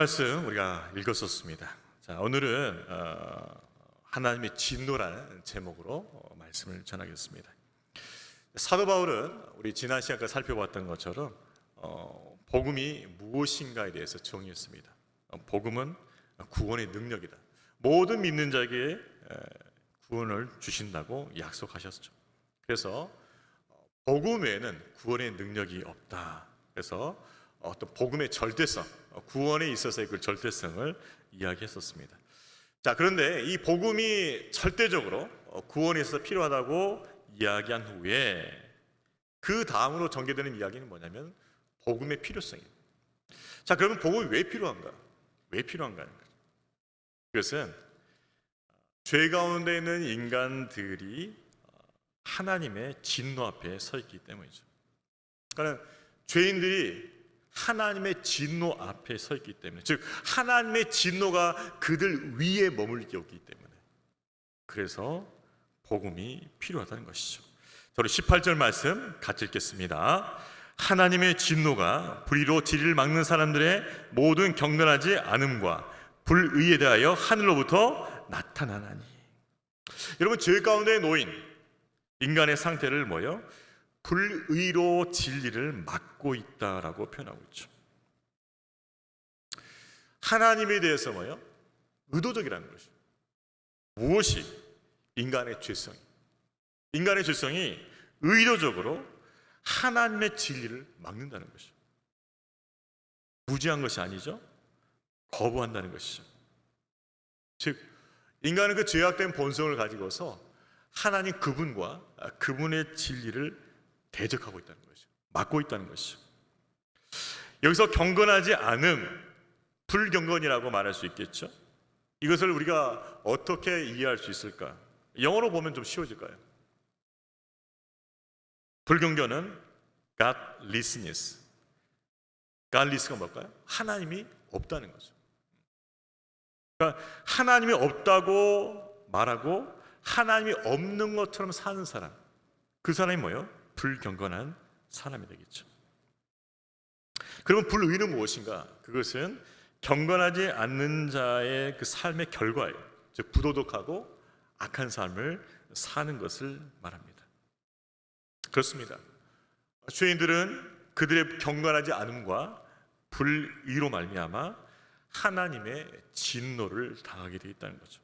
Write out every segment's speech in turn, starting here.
말씀 우리가 읽었었습니다. 자, 오늘은 하나님의 진노라는 제목으로 말씀을 전하겠습니다. 사도 바울은 우리 지난 시간까지 살펴봤던 것처럼 복음이 무엇인가에 대해서 정의했습니다. 복음은 구원의 능력이다. 모든 믿는 자에게 구원을 주신다고 약속하셨죠. 그래서 복음 외에는 구원의 능력이 없다. 그래서 어떤 복음의 절대성, 구원에 있어서의 그 절대성을 이야기했었습니다. 자, 그런데 이 복음이 절대적으로 구원에 있어서 필요하다고 이야기한 후에 그 다음으로 전개되는 이야기는 뭐냐면 복음의 필요성입니다. 자, 그러면 복음이 왜 필요한가? 왜 필요한가 하는 거죠. 그것은 죄 가운데 있는 인간들이 하나님의 진노 앞에 서 있기 때문이죠. 그러니까 죄인들이 하나님의 진노 앞에 서 있기 때문에, 즉 하나님의 진노가 그들 위에 머물기 없기 때문에, 그래서 복음이 필요하다는 것이죠. 저로 18절 말씀 같이 읽겠습니다. 하나님의 진노가 불의로 진리를 막는 사람들의 모든 경건하지 않음과 불의에 대하여 하늘로부터 나타나나니. 여러분, 죄 가운데 놓인 인간의 상태를 불의로 진리를 막고 있다라고 표현하고 있죠. 하나님에 대해서 의도적이라는 것이죠. 무엇이? 인간의 죄성이. 인간의 죄성이 의도적으로 하나님의 진리를 막는다는 것이죠. 무지한 것이 아니죠. 거부한다는 것이죠. 즉, 인간은 그 죄악된 본성을 가지고서 하나님 그분과 그분의 진리를 대적하고 있다는 것이죠. 막고 있다는 것이죠. 여기서 경건하지 않음, 불경건이라고 말할 수 있겠죠. 이것을 우리가 어떻게 이해할 수 있을까? 영어로 보면 좀 쉬워질까요? 불경건은 godlessness. godless가 뭘까요? 하나님이 없다는 거죠. 그러니까 하나님이 없다고 말하고 하나님이 없는 것처럼 사는 사람, 그 사람이 불경건한 사람이 되겠죠. 그러면 불의는 무엇인가? 그것은 경건하지 않는 자의 그 삶의 결과예요. 즉 부도덕하고 악한 삶을 사는 것을 말합니다. 그렇습니다. 죄인들은 그들의 경건하지 않음과 불의로 말미암아 하나님의 진노를 당하게 되어 있다는 거죠.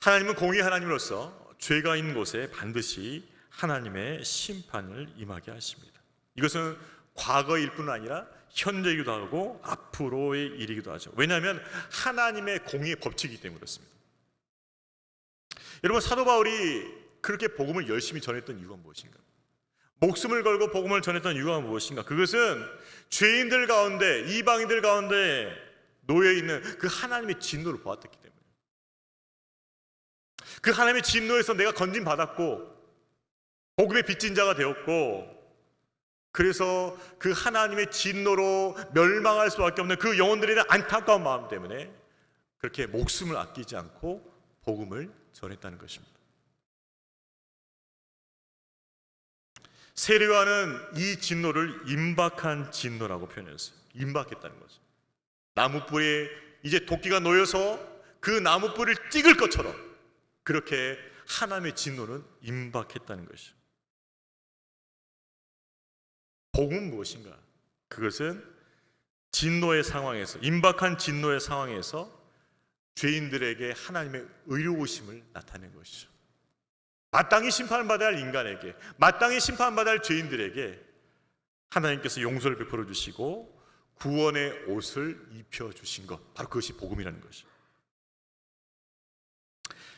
하나님은 공의 하나님으로서 죄가 있는 곳에 반드시 하나님의 심판을 임하게 하십니다. 이것은 과거일 뿐 아니라 현재이기도 하고 앞으로의 일이기도 하죠. 왜냐하면 하나님의 공의의 법칙이기 때문에 그렇습니다. 여러분, 사도 바울이 그렇게 복음을 열심히 전했던 이유가 무엇인가? 목숨을 걸고 복음을 전했던 이유가 무엇인가? 그것은 죄인들 가운데, 이방인들 가운데 놓여있는 그 하나님의 진노를 보았기 때문에, 그 하나님의 진노에서 내가 건진받았고 복음의 빚진 자가 되었고, 그래서 그 하나님의 진노로 멸망할 수밖에 없는 그 영혼들에 대한 안타까운 마음 때문에 그렇게 목숨을 아끼지 않고 복음을 전했다는 것입니다. 세례요한은 이 진노를 임박한 진노라고 표현했어요. 임박했다는 거죠. 나무뿔에 이제 도끼가 놓여서 그 나무뿔을 찍을 것처럼 그렇게 하나님의 진노는 임박했다는 것이죠. 복음은 무엇인가? 그것은 진노의 상황에서, 임박한 진노의 상황에서 죄인들에게 하나님의 의로우심을 나타낸 것이죠. 마땅히 심판받아야 할 인간에게, 마땅히 심판받아야 할 죄인들에게 하나님께서 용서를 베풀어 주시고 구원의 옷을 입혀주신 것, 바로 그것이 복음이라는 것이죠.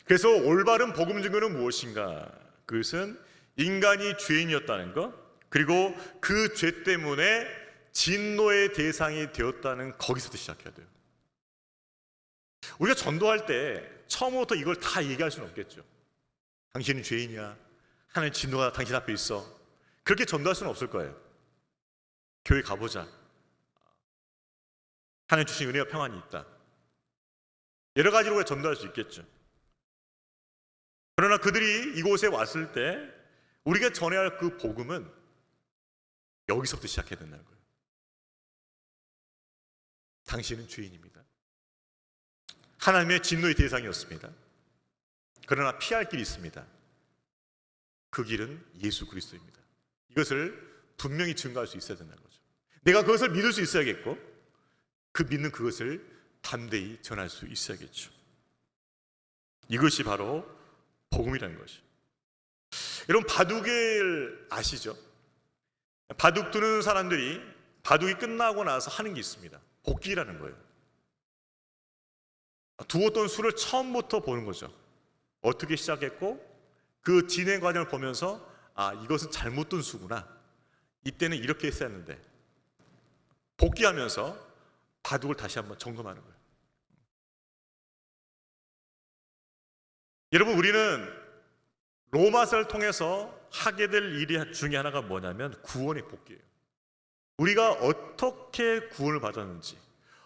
그래서 올바른 복음 증거는 무엇인가? 그것은 인간이 죄인이었다는 것, 그리고 그 죄 때문에 진노의 대상이 되었다는, 거기서부터 시작해야 돼요. 우리가 전도할 때 처음부터 이걸 다 얘기할 수는 없겠죠. 당신은 죄인이야, 하나님의 진노가 당신 앞에 있어, 그렇게 전도할 수는 없을 거예요. 교회 가보자, 하나님 주신 은혜와 평안이 있다, 여러 가지로 전도할 수 있겠죠. 그러나 그들이 이곳에 왔을 때 우리가 전해야 할 그 복음은 여기서부터 시작해야 된다는 거예요. 당신은 죄인입니다. 하나님의 진노의 대상이었습니다. 그러나 피할 길이 있습니다. 그 길은 예수 그리스도입니다. 이것을 분명히 증거할 수 있어야 된다는 거죠. 내가 그것을 믿을 수 있어야겠고, 그 믿는 그것을 담대히 전할 수 있어야겠죠. 이것이 바로 복음이라는 것이죠. 여러분, 바둑을 아시죠? 바둑 두는 사람들이 바둑이 끝나고 나서 하는 게 있습니다. 복기라는 거예요. 두었던 수를 처음부터 보는 거죠. 어떻게 시작했고 그 진행 과정을 보면서 이것은 잘못 둔 수구나, 이때는 이렇게 했어야 했는데, 복귀하면서 바둑을 다시 한번 점검하는 거예요. 여러분, 우리는 로마서를 통해서 하게 될 일 중에 하나가 뭐냐면 구원의 복귀예요. 우리가 어떻게 구원을 받았는지,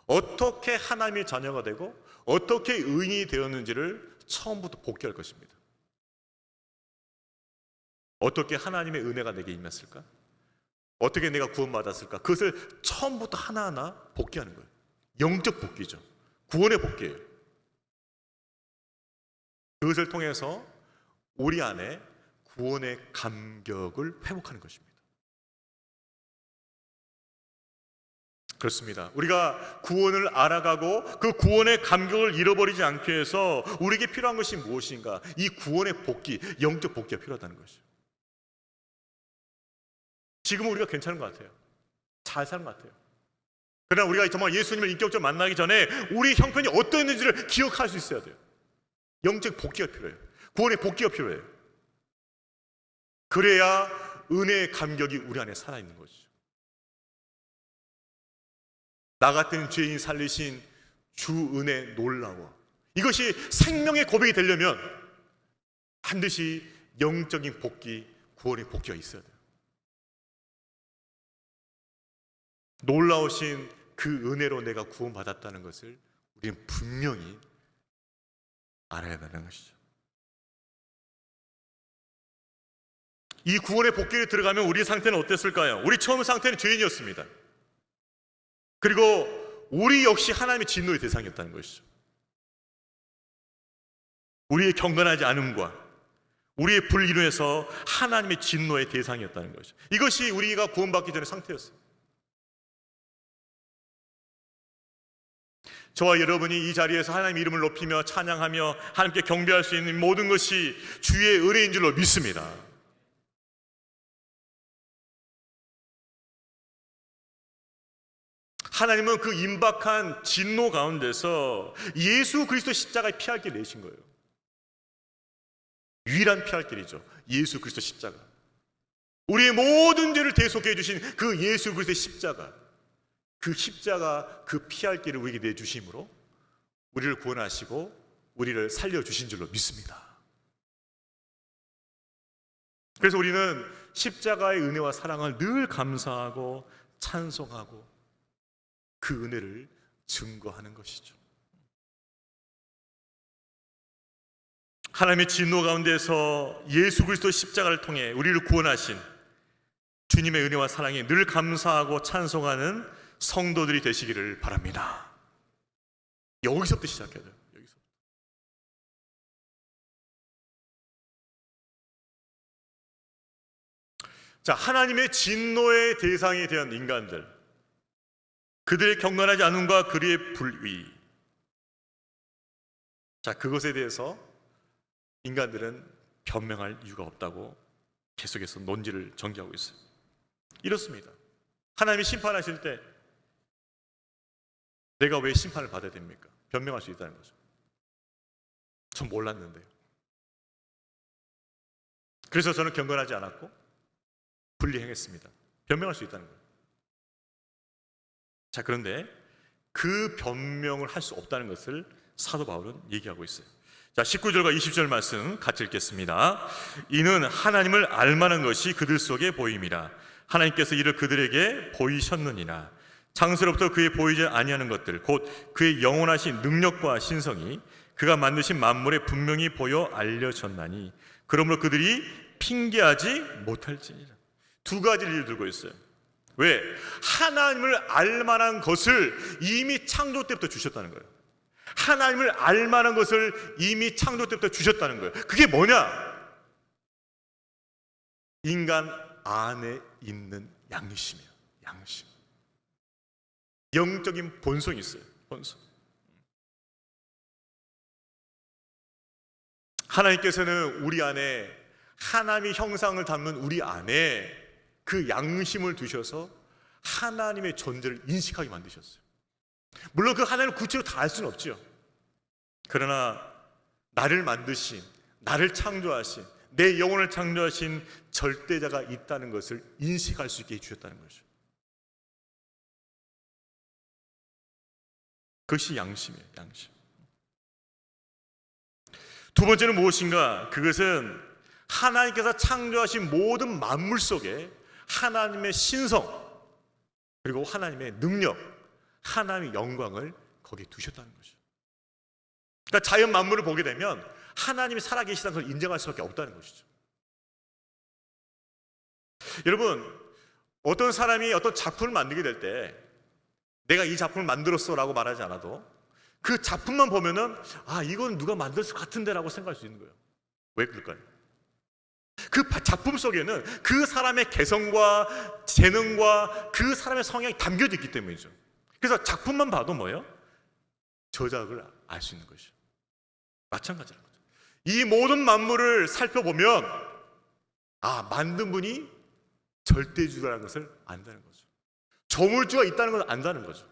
어떻게 하나님의 자녀가 되고 어떻게 의인이 되었는지를 처음부터 복귀할 것입니다. 어떻게 하나님의 은혜가 내게 임했을까? 어떻게 내가 구원받았을까? 그것을 처음부터 하나하나 복귀하는 거예요. 영적 복귀죠. 구원의 복귀예요. 그것을 통해서 우리 안에 구원의 감격을 회복하는 것입니다. 그렇습니다. 우리가 구원을 알아가고 그 구원의 감격을 잃어버리지 않기 위해서 우리에게 필요한 것이 무엇인가? 이 구원의 복귀, 영적 복귀가 필요하다는 것이죠. 지금은 우리가 괜찮은 것 같아요. 잘 사는 것 같아요. 그러나 우리가 정말 예수님을 인격적으로 만나기 전에 우리 형편이 어떠했는지를 기억할 수 있어야 돼요. 영적 복귀가 필요해요. 구원의 복귀가 필요해요. 그래야 은혜의 감격이 우리 안에 살아있는 것이죠. 나 같은 죄인 살리신 주 은혜 놀라워. 이것이 생명의 고백이 되려면 반드시 영적인 복귀, 구원의 복귀가 있어야 돼요. 놀라우신 그 은혜로 내가 구원받았다는 것을 우리는 분명히 알아야 되는 것이죠. 이 구원의 복귀에 들어가면 우리 상태는 어땠을까요? 우리 처음 상태는 죄인이었습니다. 그리고 우리 역시 하나님의 진노의 대상이었다는 것이죠. 우리의 경건하지 않음과 우리의 불의로 서 하나님의 진노의 대상이었다는 것이죠. 이것이 우리가 구원받기 전의 상태였어요. 저와 여러분이 이 자리에서 하나님 이름을 높이며 찬양하며 하나님께 경배할 수 있는 모든 것이 주의 은혜인 줄로 믿습니다. 하나님은 그 임박한 진노 가운데서 예수 그리스도 십자가에 피할 길 내신 거예요. 유일한 피할 길이죠. 예수 그리스도 십자가. 우리의 모든 죄를 대속해 주신 그 예수 그리스도의 십자가, 그 십자가, 그 피할 길을 우리에게 내주심으로 우리를 구원하시고 우리를 살려주신 줄로 믿습니다. 그래서 우리는 십자가의 은혜와 사랑을 늘 감사하고 찬송하고 그 은혜를 증거하는 것이죠. 하나님의 진노 가운데서 예수 그리스도 십자가를 통해 우리를 구원하신 주님의 은혜와 사랑에 늘 감사하고 찬송하는 성도들이 되시기를 바랍니다. 여기서부터 시작해야 돼요. 여기서. 자, 하나님의 진노의 대상이 된 인간들, 그들의 경건하지 않음과 그들의 불의, 자, 그것에 대해서 인간들은 변명할 이유가 없다고 계속해서 논지를 전개하고 있어요. 이렇습니다. 하나님이 심판하실 때 내가 왜 심판을 받아야 됩니까? 변명할 수 있다는 거죠. 전 몰랐는데요. 그래서 저는 경건하지 않았고 불리행했습니다. 변명할 수 있다는 거예요. 자, 그런데 그 변명을 할 수 없다는 것을 사도 바울은 얘기하고 있어요. 자, 19절과 20절 말씀 같이 읽겠습니다. 이는 하나님을 알만한 것이 그들 속에 보임이라. 하나님께서 이를 그들에게 보이셨느니라. 창세로부터 그의 보이지 아니하는 것들 곧 그의 영원하신 능력과 신성이 그가 만드신 만물에 분명히 보여 알려졌나니 그러므로 그들이 핑계하지 못할지니라. 두 가지를 들고 있어요. 왜? 하나님을 알 만한 것을 이미 창조 때부터 주셨다는 거예요. 하나님을 알 만한 것을 이미 창조 때부터 주셨다는 거예요. 그게 뭐냐? 인간 안에 있는 양심이에요. 양심. 영적인 본성이 있어요. 본성. 하나님께서는 우리 안에 하나님의 형상을 담는 우리 안에 그 양심을 두셔서 하나님의 존재를 인식하게 만드셨어요. 물론 그 하나님을 구체로 다 알 수는 없죠. 그러나 나를 만드신, 나를 창조하신, 내 영혼을 창조하신 절대자가 있다는 것을 인식할 수 있게 해주셨다는 거죠. 그것이 양심이에요. 양심. 두 번째는 무엇인가? 그것은 하나님께서 창조하신 모든 만물 속에 하나님의 신성 그리고 하나님의 능력, 하나님의 영광을 거기에 두셨다는 거죠. 그러니까 자연 만물을 보게 되면 하나님이 살아계시다는 걸 인정할 수밖에 없다는 것이죠. 여러분, 어떤 사람이 어떤 작품을 만들게 될 때 내가 이 작품을 만들었어 라고 말하지 않아도 그 작품만 보면은 아, 이건 누가 만들었을 것 같은데 라고 생각할 수 있는 거예요. 왜 그럴까요? 그 작품 속에는 그 사람의 개성과 재능과 그 사람의 성향이 담겨져 있기 때문이죠. 그래서 작품만 봐도 뭐예요? 저작을 알 수 있는 것이죠. 마찬가지라는 거죠. 이 모든 만물을 살펴보면 아, 만든 분이 절대주라는 것을 안다는 거죠. 조물주가 있다는 걸 안다는 거죠.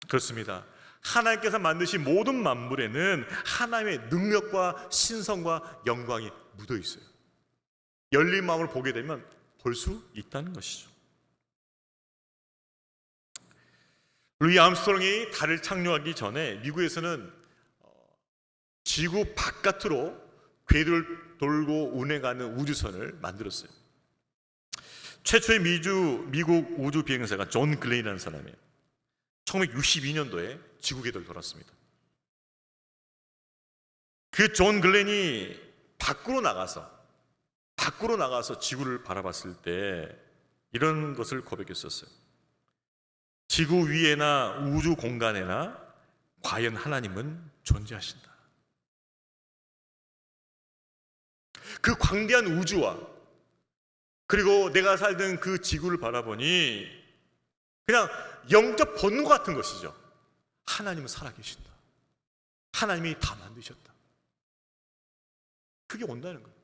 그렇습니다. 하나님께서 만드신 모든 만물에는 하나님의 능력과 신성과 영광이 묻어 있어요. 열린 마음을 보게 되면 볼 수 있다는 것이죠. 루이 암스트롱이 달을 착륙하기 전에 미국에서는 지구 바깥으로 궤도를 돌고 운행하는 우주선을 만들었어요. 최초의 미국 우주 비행사가 존 글렌이라는 사람이에요. 1962년도에 지구 궤도를 돌았습니다. 그 존 글렌이 밖으로 나가서 지구를 바라봤을 때 이런 것을 고백했었어요. 지구 위에나 우주 공간에나 과연 하나님은 존재하신다. 그 광대한 우주와 그리고 내가 살던 그 지구를 바라보니 그냥 영적 본능 같은 것이죠. 하나님은 살아계신다. 하나님이 다 만드셨다. 그게 온다는 거예요.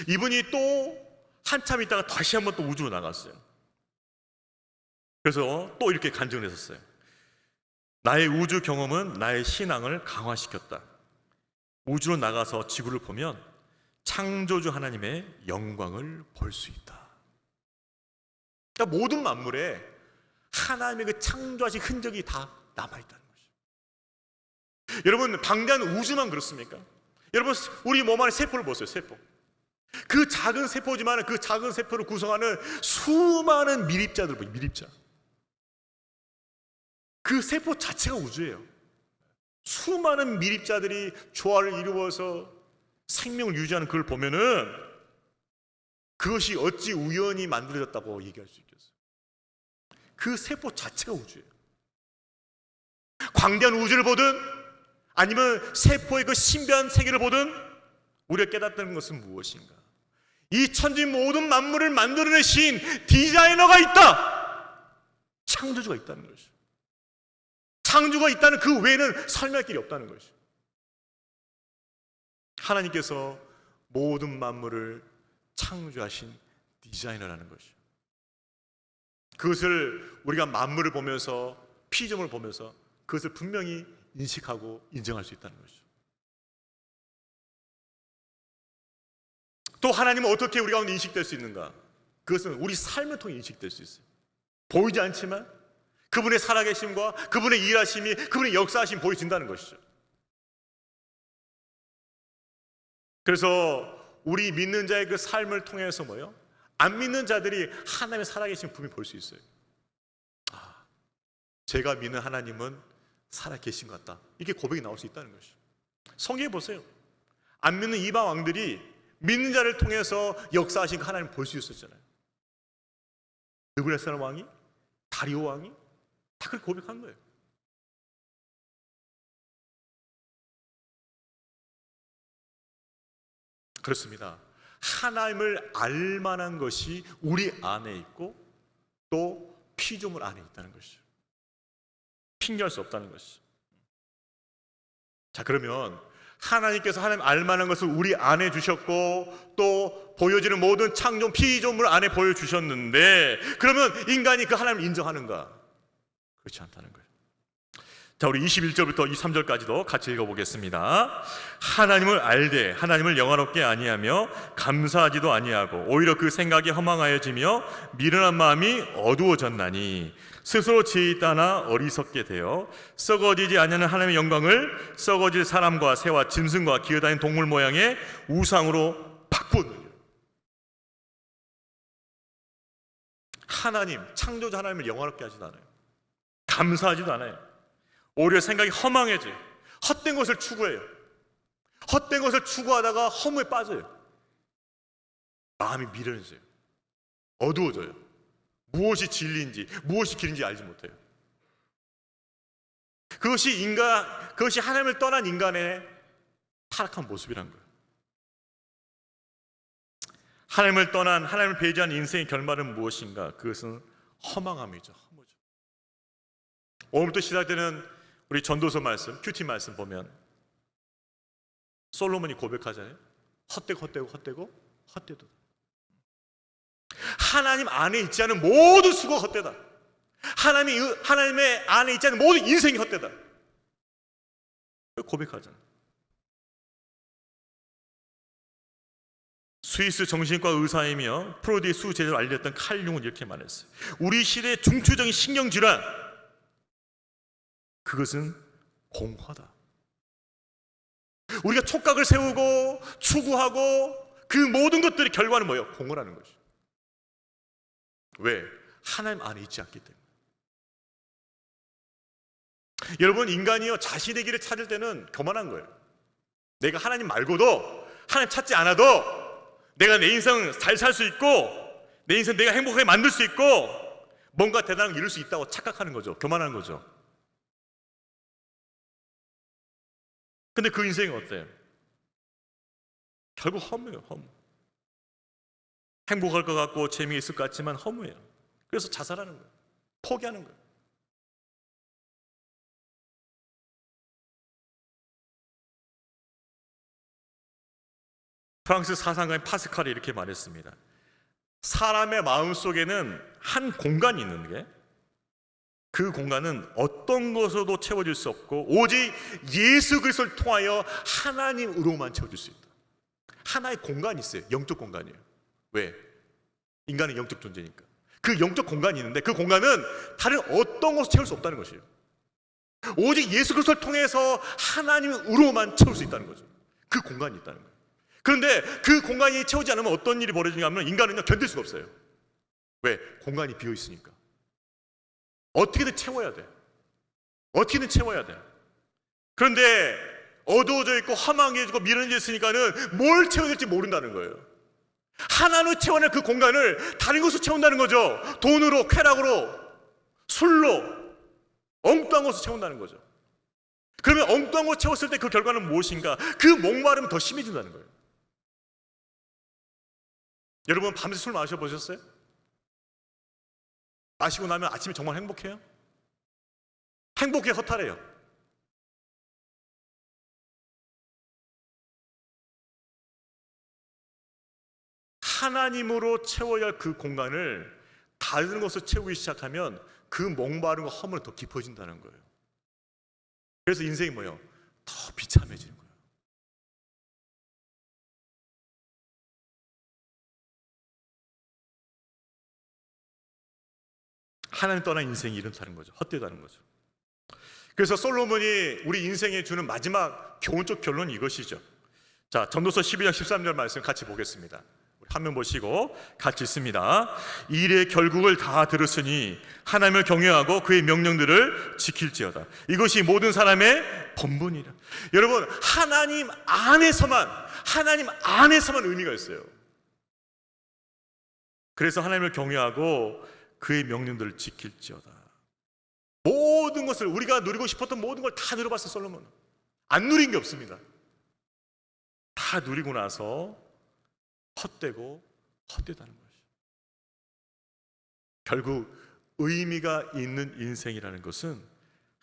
이분이 또 한참 있다가 다시 한번 또 우주로 나갔어요. 그래서 또 이렇게 간증을 했었어요. 나의 우주 경험은 나의 신앙을 강화시켰다. 우주로 나가서 지구를 보면 창조주 하나님의 영광을 볼 수 있다. 그러니까 모든 만물에 하나님의 그 창조하신 흔적이 다 남아있다는 것이죠. 여러분, 방대한 우주만 그렇습니까? 여러분, 우리 몸 안에 세포를 보세요. 세포. 그 작은 세포지만 그 작은 세포를 구성하는 수많은 밀입자들 보세요. 밀입자. 그 세포 자체가 우주예요. 수많은 밀입자들이 조화를 이루어서 생명을 유지하는 그걸 보면은 그것이 어찌 우연히 만들어졌다고 얘기할 수 있겠어요. 그 세포 자체가 우주예요. 광대한 우주를 보든 아니면 세포의 그 신비한 세계를 보든 우리가 깨닫는 것은 무엇인가? 이 천지 모든 만물을 만들어내신 디자이너가 있다. 창조주가 있다는 것이죠. 창조가 있다는 그 외에는 설명할 길이 없다는 것이죠. 하나님께서 모든 만물을 창조하신 디자이너라는 것이죠. 그것을 우리가 만물을 보면서 피조물을 보면서 그것을 분명히 인식하고 인정할 수 있다는 것이죠. 또 하나님은 어떻게 우리 가운데 인식될 수 있는가? 그것은 우리 삶을 통해 인식될 수 있어요. 보이지 않지만 그분의 살아계심과 그분의 일하심이, 그분의 역사하심이 보여진다는 것이죠. 그래서 우리 믿는 자의 그 삶을 통해서 뭐예요? 안 믿는 자들이 하나님의 살아계심을 분명히 볼 수 있어요. 아, 제가 믿는 하나님은 살아계신 것 같다. 이렇게 고백이 나올 수 있다는 것이죠. 성경에 보세요. 안 믿는 이방 왕들이 믿는 자를 통해서 역사하신 하나님 볼 수 있었잖아요. 느부갓네살 왕이, 다리오 왕이 다 그렇게 고백한 거예요. 그렇습니다. 하나님을 알 만한 것이 우리 안에 있고 또 피조물 안에 있다는 것이죠. 핑계할 수 없다는 것이죠. 자, 그러면 하나님께서 하나님 알 만한 것을 우리 안에 주셨고 또 보여지는 모든 창조 피조물 안에 보여주셨는데, 그러면 인간이 그 하나님을 인정하는가? 그렇지 않다는 거예요. 자, 우리 21절부터 23절까지도 같이 읽어보겠습니다. 하나님을 알되 하나님을 영화롭게 아니하며 감사하지도 아니하고 오히려 그 생각이 허망하여지며 미련한 마음이 어두워졌나니 스스로 지혜 있다나 어리석게 되어 썩어지지 아니하는 하나님의 영광을 썩어질 사람과 새와 짐승과 기어다니는 동물 모양의 우상으로 바꾸었느니라. 하나님, 창조자 하나님을 영화롭게 하지도 않아요. 감사하지도 않아요. 오히려 생각이 허망해져요. 헛된 것을 추구해요. 헛된 것을 추구하다가 허무에 빠져요. 마음이 미련해져요. 어두워져요. 무엇이 진리인지 무엇이 길인지 알지 못해요. 그것이 하나님을 떠난 인간의 타락한 모습이란 거예요. 하나님을 떠난, 하나님을 배제한 인생의 결말은 무엇인가? 그것은 허망함이죠. 허무죠. 오늘부터 시작되는 우리 전도서 말씀, 큐티 말씀 보면 솔로몬이 고백하잖아요. 헛되고 하나님 안에 있지 않은 모든 수고가 헛되다. 하나님의 안에 있지 않은 모든 인생이 헛되다. 고백하잖아요. 스위스 정신과 의사이며 프로디의 수제자로 알렸던 칼 융은 이렇게 말했어요. 우리 시대의 중추적인 신경질환, 그것은 공허다. 우리가 촉각을 세우고 추구하고 그 모든 것들의 결과는 뭐예요? 공허라는 것이죠. 왜? 하나님 안에 있지 않기 때문에. 여러분, 인간이요 자신의 길을 찾을 때는 교만한 거예요. 내가 하나님 말고도, 하나님 찾지 않아도 내가 내 인생 잘 살 수 있고 내 인생 내가 행복하게 만들 수 있고 뭔가 대단한 걸 이룰 수 있다고 착각하는 거죠. 교만한 거죠. 근데 그 인생이 어때요? 결국 허무예요. 허무. 행복할 것 같고 재미있을 것 같지만 허무해요. 그래서 자살하는 거예요. 포기하는 거예요. 프랑스 사상가인 파스칼이 이렇게 말했습니다. 사람의 마음속에는 한 공간이 있는데 그 공간은 어떤 것으로도 채워질 수 없고 오직 예수 그리스도를 통하여 하나님으로만 채워질 수 있다. 하나의 공간이 있어요. 영적 공간이에요. 왜? 인간은 영적 존재니까. 그 영적 공간이 있는데 그 공간은 다른 어떤 것으로 채울 수 없다는 것이에요. 오직 예수 그리스도를 통해서 하나님으로만 채울 수 있다는 거죠. 그 공간이 있다는 거예요. 그런데 그 공간이 채우지 않으면 어떤 일이 벌어지냐 하면 인간은요 견딜 수가 없어요. 왜? 공간이 비어 있으니까. 어떻게든 채워야 돼. 어떻게든 채워야 돼. 그런데 어두워져 있고 허망해지고 미련해져 있으니까는 뭘 채워야 될지 모른다는 거예요. 하나로 채워낼 그 공간을 다른 것으로 채운다는 거죠. 돈으로, 쾌락으로, 술로, 엉뚱한 것으로 채운다는 거죠. 그러면 엉뚱한 것으로 채웠을 때 그 결과는 무엇인가? 그 목마름은 더 심해진다는 거예요. 여러분 밤새 술 마셔보셨어요? 마시고 나면 아침에 정말 행복해요? 행복해 허탈해요? 하나님으로 채워야 할 그 공간을 다른 것으로 채우기 시작하면 그 목마름과 허물은 더 깊어진다는 거예요. 그래서 인생이 뭐예요? 더 비참해지는 거예요. 하나님 떠난 인생이 이렇다는 거죠. 헛되다는 거죠. 그래서 솔로몬이 우리 인생에 주는 마지막 교훈적 결론은 이것이죠. 자, 전도서 12장 13절 말씀 같이 보겠습니다. 한 명 보시고 같이 읽습니다. 이 일의 결국을 다 들었으니 하나님을 경외하고 그의 명령들을 지킬지어다. 이것이 모든 사람의 본분이라. 여러분, 하나님 안에서만 의미가 있어요. 그래서 하나님을 경외하고 그의 명령들을 지킬지어다. 모든 것을, 우리가 누리고 싶었던 모든 걸 다 누려봤어요. 솔로몬은 안 누린 게 없습니다. 다 누리고 나서 헛되다는 것이죠. 결국 의미가 있는 인생이라는 것은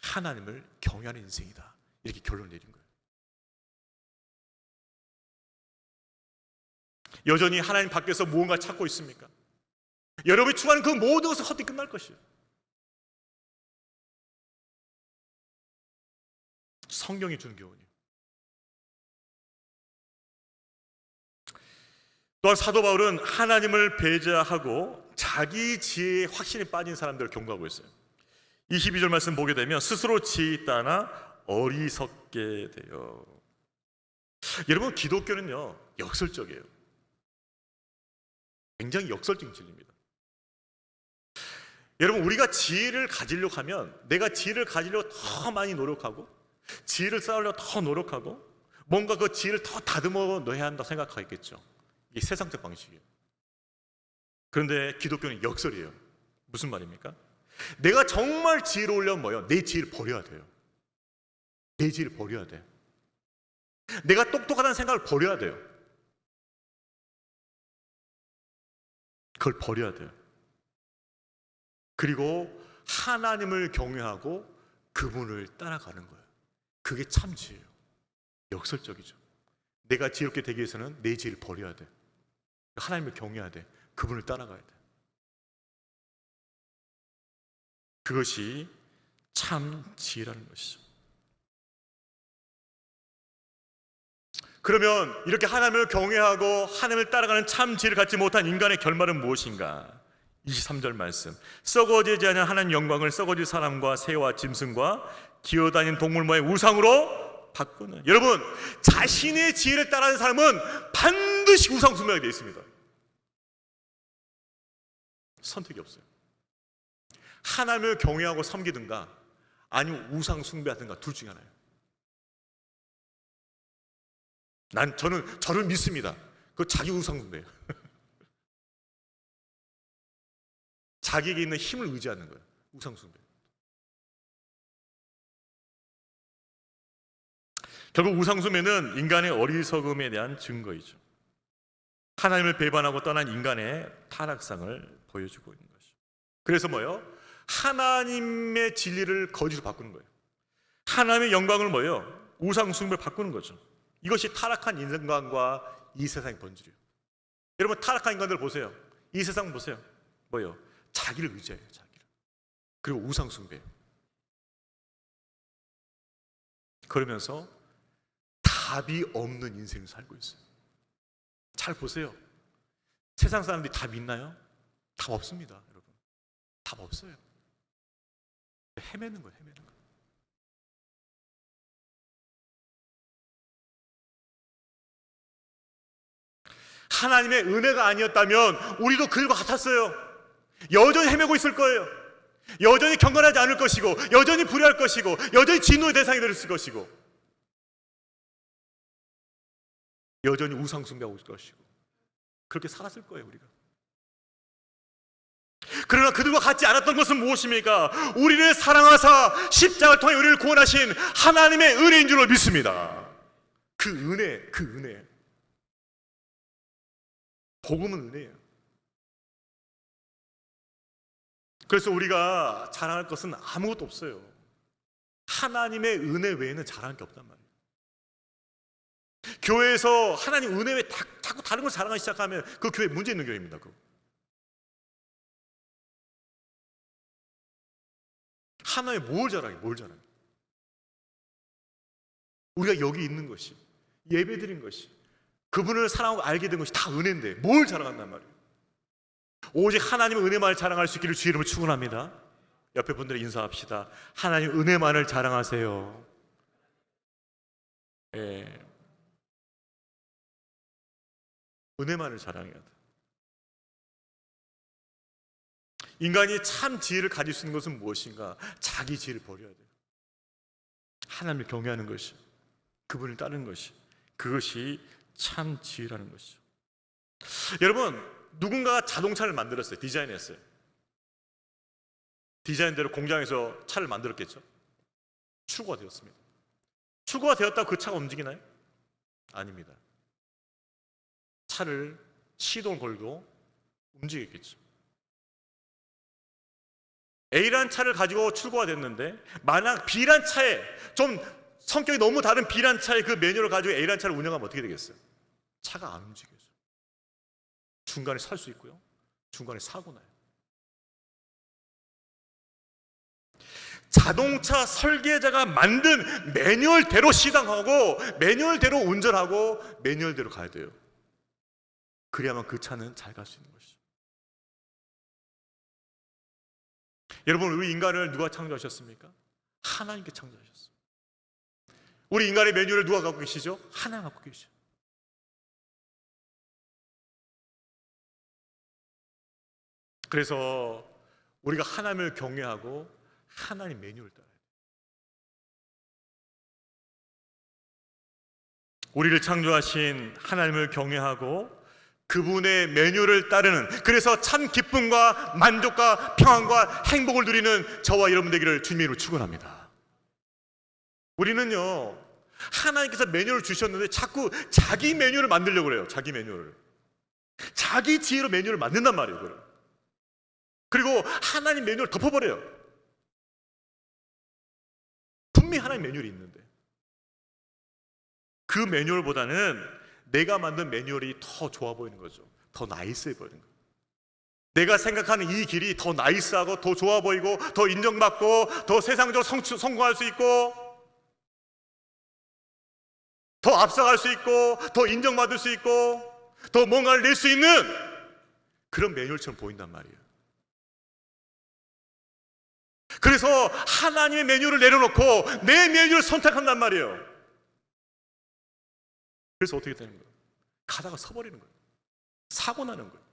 하나님을 경외하는 인생이다, 이렇게 결론을 내린 거예요. 여전히 하나님 밖에서 무언가 찾고 있습니까? 여러분이 추구하는 그 모든 것은 헛되이 끝날 것이에요. 성경이 주는 교훈이에요. 또한 사도 바울은 하나님을 배제하고 자기 지혜에 확신이 빠진 사람들을 경고하고 있어요. 22절 말씀 보게 되면 스스로 지혜 있다나 어리석게 돼요. 여러분, 기독교는요 역설적이에요. 굉장히 역설적인 진리입니다. 여러분, 우리가 지혜를 가지려고 하면, 내가 지혜를 가지려고 더 많이 노력하고 지혜를 쌓으려고 더 노력하고 뭔가 그 지혜를 더 다듬어 넣어야 한다고 생각하겠죠. 이게 세상적 방식이에요. 그런데 기독교는 역설이에요. 무슨 말입니까? 내가 정말 지혜로우려면 뭐예요? 내 지혜를 버려야 돼요. 내 지혜를 버려야 돼. 내가 똑똑하다는 생각을 버려야 돼요. 그걸 버려야 돼요. 그리고 하나님을 경외하고 그분을 따라가는 거예요. 그게 참 지혜예요. 역설적이죠. 내가 지혜롭게 되기 위해서는 내 지혜를 버려야 돼. 하나님을 경외해야 돼. 그분을 따라가야 돼. 그것이 참 지혜라는 것이죠. 그러면 이렇게 하나님을 경외하고 하나님을 따라가는 참 지혜를 갖지 못한 인간의 결말은 무엇인가? 23절 말씀. 썩어지지 않은 하나님 영광을 썩어질 사람과 새와 짐승과 기어다니는 동물 모양의 우상으로 바꾸는. 여러분, 자신의 지혜를 따라하는 사람은 반드시 우상 숭배하게 되어 있습니다. 선택이 없어요. 하나님을 경외하고 섬기든가 아니면 우상 숭배하든가 둘 중에 하나예요. 저는 저를 믿습니다. 그거 자기 우상 숭배예요. 자기에게 있는 힘을 의지하는 거예요. 우상 숭배. 결국 우상 숭배는 인간의 어리석음에 대한 증거이죠. 하나님을 배반하고 떠난 인간의 타락상을 보여주고 있는 것이죠. 그래서 뭐예요? 하나님의 진리를 거짓으로 바꾸는 거예요. 하나님의 영광을 뭐예요? 우상 숭배로 바꾸는 거죠. 이것이 타락한 인간과 이 세상의 본질이에요. 여러분, 타락한 인간들 보세요. 이 세상 보세요. 뭐예요? 자기를 의지해요. 자기를. 그리고 우상 숭배예요. 그러면서 답이 없는 인생을 살고 있어요. 잘 보세요. 세상 사람들이 답 있나요? 답 없습니다, 여러분. 답 없어요. 헤매는 거예요, 헤매는 거예요. 하나님의 은혜가 아니었다면 우리도 그들과 같았어요. 여전히 헤매고 있을 거예요. 여전히 경건하지 않을 것이고, 여전히 불의할 것이고, 여전히 진노의 대상이 될 것이고, 여전히 우상 숭배하고 있을 것이고, 그렇게 살았을 거예요, 우리가. 그러나 그들과 같지 않았던 것은 무엇입니까? 우리를 사랑하사 십자가를 통해 우리를 구원하신 하나님의 은혜인 줄로 믿습니다. 그 은혜. 복음은 은혜예요. 그래서 우리가 자랑할 것은 아무것도 없어요. 하나님의 은혜 외에는 자랑할 게 없단 말이에요. 교회에서 하나님 은혜 외에 자꾸 다른 걸 자랑하기 시작하면 그 교회 문제 있는 교회입니다. 그거. 하나님의 뭘 자랑해? 우리가 여기 있는 것이, 예배드린 것이, 그분을 사랑하고 알게 된 것이 다 은혜인데 뭘 자랑한단 말이에요. 오직 하나님의 은혜만을 자랑할 수 있기를 주의 이름으로 축원합니다. 옆에 분들이 인사합시다. 하나님 은혜만을 자랑하세요. 예. 은혜만을 자랑해야 돼. 인간이 참 지혜를 가질 수 있는 것은 무엇인가? 자기 지혜를 버려야 돼요. 하나님을 경외하는 것이, 그분을 따르는 것이, 그것이 참 지혜라는 것이죠. 여러분, 누군가가 자동차를 만들었어요. 디자인했어요. 디자인대로 공장에서 차를 만들었겠죠. 출고가 되었습니다. 출고가 되었다고 그 차가 움직이나요? 아닙니다. 차를 시동을 걸고 움직였겠죠. A라는 차를 가지고 출고가 됐는데, 만약 B라는 차에, 좀 성격이 너무 다른 B라는 차에 그 매뉴얼을 가지고 A라는 차를 운영하면 어떻게 되겠어요? 차가 안 움직여요. 중간에 살 수 있고요, 중간에 사고 나요. 자동차 설계자가 만든 매뉴얼대로 시동하고, 매뉴얼대로 운전하고, 매뉴얼대로 가야 돼요. 그래야만 그 차는 잘 갈 수 있는 것이죠. 여러분, 우리 인간을 누가 창조하셨습니까? 하나님께 창조하셨어요. 우리 인간의 매뉴얼을 누가 갖고 계시죠? 하나님 갖고 계시죠. 그래서 우리가 하나님을 경외하고 하나님 매뉴얼을 따라야 돼요. 우리를 창조하신 하나님을 경외하고 그분의 매뉴얼을 따르는, 그래서 참 기쁨과 만족과 평안과 행복을 누리는 저와 여러분 되기를 주님으로 축원합니다. 우리는요, 하나님께서 매뉴얼을 주셨는데 자꾸 자기 매뉴얼을 만들려고 그래요. 자기 매뉴얼을, 자기 지혜로 매뉴얼을 만든단 말이에요. 그걸. 그리고 하나님 매뉴얼을 덮어버려요. 분명히 하나님 매뉴얼이 있는데 그 매뉴얼보다는 내가 만든 매뉴얼이 더 좋아 보이는 거죠. 더 나이스해 보이는 거예요. 내가 생각하는 이 길이 더 나이스하고 더 좋아 보이고 더 인정받고 더 세상적으로 성공할 수 있고 더 앞서갈 수 있고 더 인정받을 수 있고 더 뭔가를 낼 수 있는 그런 매뉴얼처럼 보인단 말이에요. 그래서 하나님의 매뉴얼을 내려놓고 내 매뉴얼을 선택한단 말이에요. 그래서 어떻게 되는 거예요? 가다가 서버리는 거예요. 사고 나는 거예요.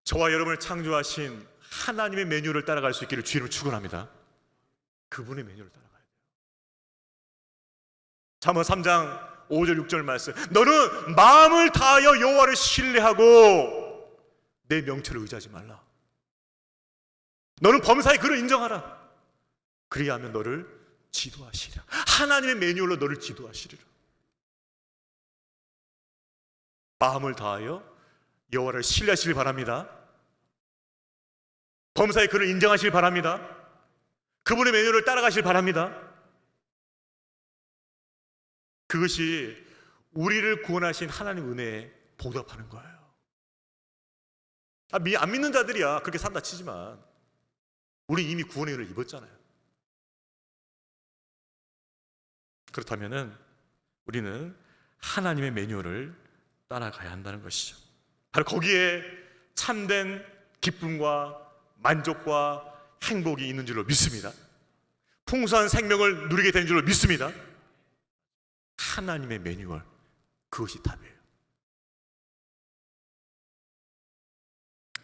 저와 여러분을 창조하신 하나님의 매뉴얼을 따라갈 수 있기를 주님을 축원합니다. 그분의 매뉴얼을 따라가야 돼요. 잠언 3장 5절 6절 말씀, 너는 마음을 다하여 여호와를 신뢰하고 내 명철을 의지하지 말라. 너는 범사에 그를 인정하라. 그리하면 너를 지도하시리라. 하나님의 매뉴얼로 너를 지도하시리라. 마음을 다하여 여호와를 신뢰하시길 바랍니다. 범사에 그를 인정하시길 바랍니다. 그분의 매뉴얼을 따라가시길 바랍니다. 그것이 우리를 구원하신 하나님 은혜에 보답하는 거예요. 안 믿는 자들이야 그렇게 산다 치지만 우리 이미 구원의 은혜를 입었잖아요. 그렇다면 우리는 하나님의 매뉴얼을 따라가야 한다는 것이죠. 바로 거기에 참된 기쁨과 만족과 행복이 있는 줄로 믿습니다. 풍성한 생명을 누리게 되는 줄로 믿습니다. 하나님의 매뉴얼, 그것이 답이에요.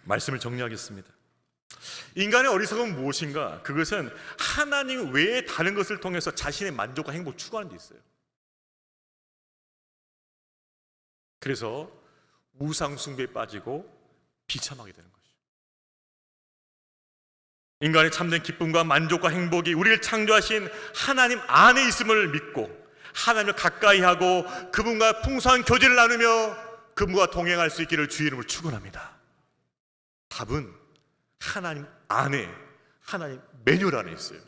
말씀을 정리하겠습니다. 인간의 어리석음은 무엇인가? 그것은 하나님 외에 다른 것을 통해서 자신의 만족과 행복을 추구하는 데 있어요. 그래서 우상 숭배에 빠지고 비참하게 되는 것이죠. 인간의 참된 기쁨과 만족과 행복이 우리를 창조하신 하나님 안에 있음을 믿고 하나님을 가까이 하고 그분과 풍성한 교제를 나누며 그분과 동행할 수 있기를 주의 이름으로 축원합니다. 답은 하나님 안에, 하나님 매뉴얼 안에 있어요.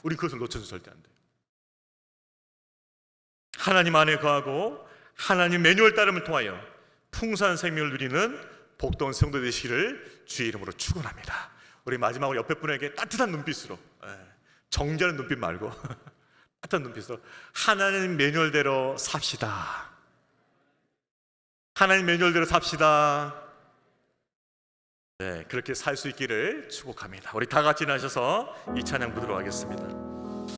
우리 그것을 놓쳐서 절대 안 돼요. 하나님 안에 거하고 하나님 매뉴얼 따름을 통하여 풍성한 생명을 누리는 복된 성도 되시기를 주의 이름으로 축원합니다. 우리 마지막으로 옆에 분에게 따뜻한 눈빛으로, 정죄하는 눈빛 말고 따뜻한 눈빛으로 하나님 매뉴얼대로 삽시다. 하나님 매뉴얼대로 삽시다. 네, 그렇게 살 수 있기를 축복합니다. 우리 다 같이 나셔서 이 찬양 부르러 가겠습니다.